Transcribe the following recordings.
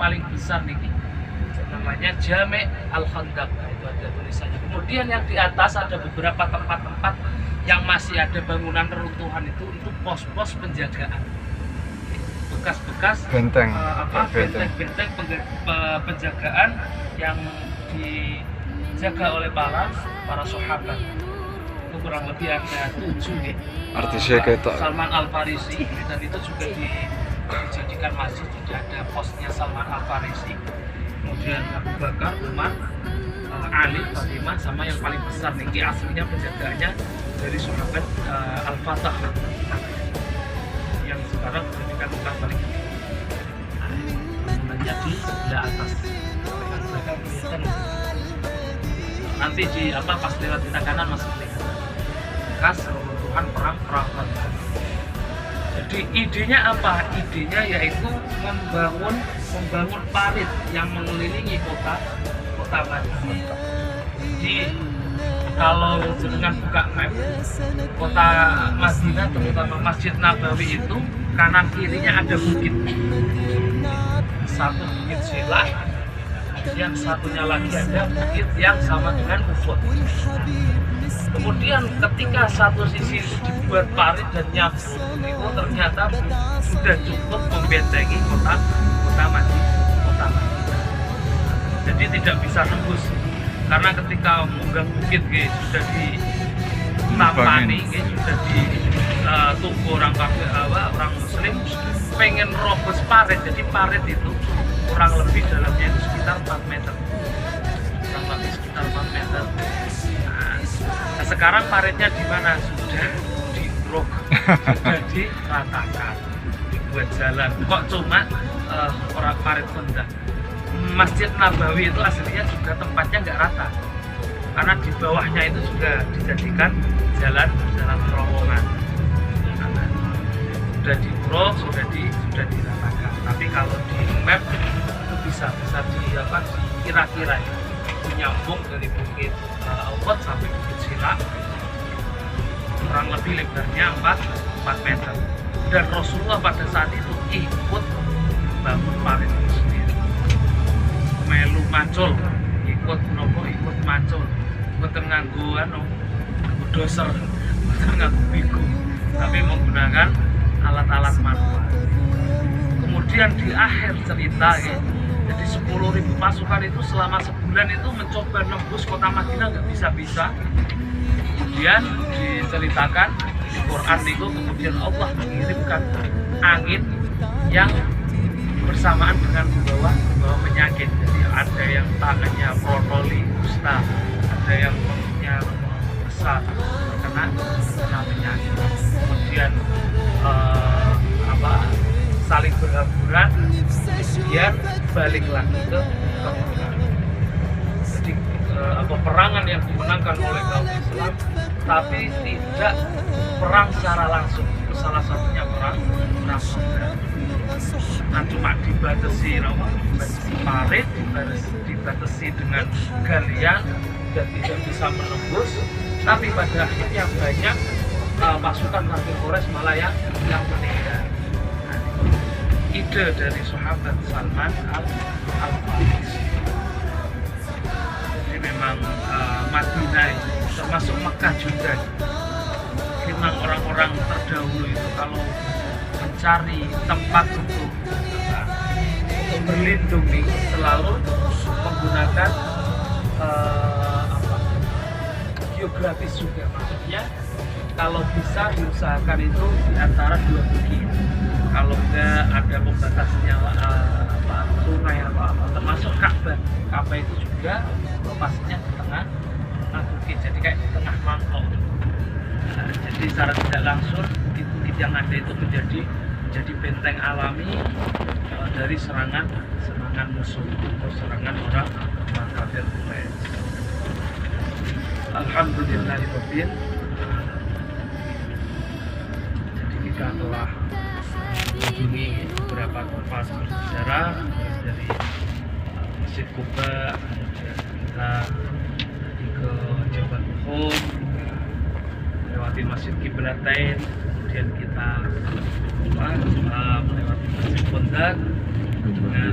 paling besar nih, namanya Jami' Al-Khandaq. Itu ada tulisannya. Kemudian yang di atas ada beberapa tempat-tempat yang masih ada bangunan reruntuhan, itu pos-pos penjagaan, bekas-bekas benteng, benteng penjagaan yang dijaga oleh para sahabat. Itu kurang lebih ada 7 nih. Artisnya kayak Salman Al-Farisi, dan itu juga dijadikan masjid. Jadi ada posnya Salman Al-Farisi, kemudian Abu Bakar, Umar, Ali, Fatimah, sama yang paling besar nih aslinya penjagaannya dari sahabat Al-Fatah yang sekarang menjadikan bukan paling menjadi sebelah atas. Nanti di pas lewat kita kanan masih kelihatan bekas reruntuhan perang. Jadi idenya apa? Idenya yaitu membangun parit yang mengelilingi kota Madinah. Jadi kalau dengan buka map kota Madinah, terutama Masjid Nabawi itu kanan kirinya ada bukit. Satu bukit Silah, yang satunya lagi ada bukit yang sama dengan Uhud. Kemudian ketika satu sisi itu dibuat parit dan nyambung, itu ternyata sudah cukup membentengi kota Madinah. Jadi tidak bisa nembus, karena ketika munggah bukit sudah ditampani, sudah ditunggu orang Muslim pengen robos parit. Jadi parit itu kurang lebih dalamnya itu sekitar 4 meter. Nah, sekarang paritnya di mana? Sudah dibrok, sudah diratakan, dibuat jalan. Kok cuma orang parit rendah? Masjid Nabawi itu aslinya juga tempatnya nggak rata, karena di bawahnya itu juga dijadikan jalan terowongan. Sudah dibrok, sudah diratakan. Tapi kalau di map itu bisa dikira-kira ya, menyambung dari bukit Uhud sampai bukit Silah, kurang lebih lebarnya 4 meter. Dan Rasulullah pada saat itu ikut bangun parit itu sendiri. Melu macul, ikut macul, ikut nganggo doser, nganggo biku, tapi menggunakan alat-alat manual. Kemudian di akhir cerita jadi 10.000 pasukan itu selama sebulan itu mencoba nembus kota Madinah, nggak bisa. Kemudian diceritakan di Quran itu, kemudian Allah mengirimkan angin yang bersamaan dengan membawa penyakit. Jadi ada yang tangannya protoli kusta, ada yang perutnya besar kena penyakit. Kemudian saling berhamburan, kemudian balik lagi ke Mekah. Jadi peperangan yang dimenangkan oleh kaum Islam, tapi tidak perang secara langsung. Itu salah satunya perang Badar. Nah, cuma dibatasi parit, dibatasi dengan galian dan tidak bisa menembus. Tapi pada akhirnya banyak pasukan kafir Quraisy malah yang meninggal. Ide dari sahabat Salman Al-Farisi. Jadi memang Madinah termasuk Mekah juga, memang orang-orang terdahulu itu kalau mencari tempat untuk berlindung selalu menggunakan geografis juga. Maksudnya kalau bisa diusahakan itu di antara 2 bukit. Kalau enggak ada pembatasnya sungai atau apa, termasuk Ka'bah. Ka'bah itu juga lokasinya di tengah bukit, jadi kayak di tengah mangkok. Jadi secara tidak langsung bukit yang ada itu menjadi benteng alami dari serangan musuh atau serangan orang kafir Quraisy. Alhamdulillahirabbil. Jadi kita telah mengunjungi beberapa tempat bersejarah, dari Masjid Quba, kemudian kita ke Jabal Uhud, melewati Masjid Qiblatain, kemudian kita melewati Masjid Qondar dengan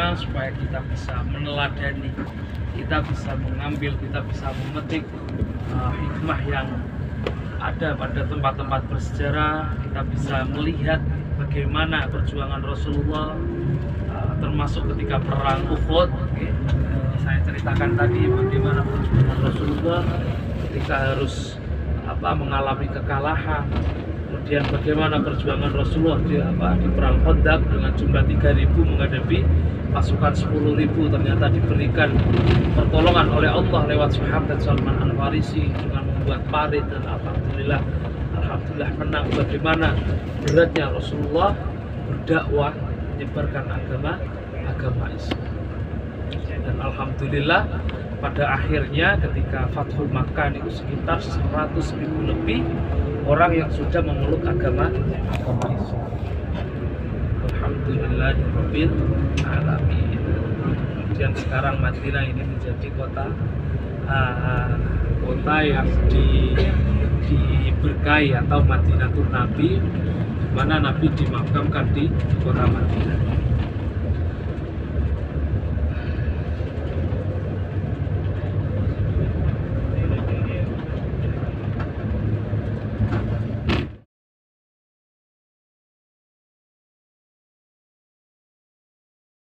bagaimana supaya kita bisa meneladani, kita bisa mengambil, kita bisa memetik hikmah yang ada pada tempat-tempat bersejarah. Kita bisa melihat bagaimana perjuangan Rasulullah, termasuk ketika perang Uhud. Saya ceritakan tadi bagaimana perjuangan Rasulullah ketika harus mengalami kekalahan. Kemudian bagaimana perjuangan Rasulullah di perang Khandaq dengan jumlah 3.000 menghadapi pasukan 10.000, ternyata diberikan pertolongan oleh Allah lewat sahabat Salman Al-Farisi dengan membuat parit, dan alhamdulillah menang. Bagaimana beratnya Rasulullah berdakwah menyebarkan agama Islam, dan alhamdulillah pada akhirnya ketika Fathul Makkah itu sekitar 100.000 lebih orang yang sudah memeluk agama Islam. Alhamdulillahirabbil alamin. Kemudian sekarang Madinah ini menjadi kota yang diberkahi atau Madinatul Nabi, di mana Nabi dimakamkan di kota Madinah.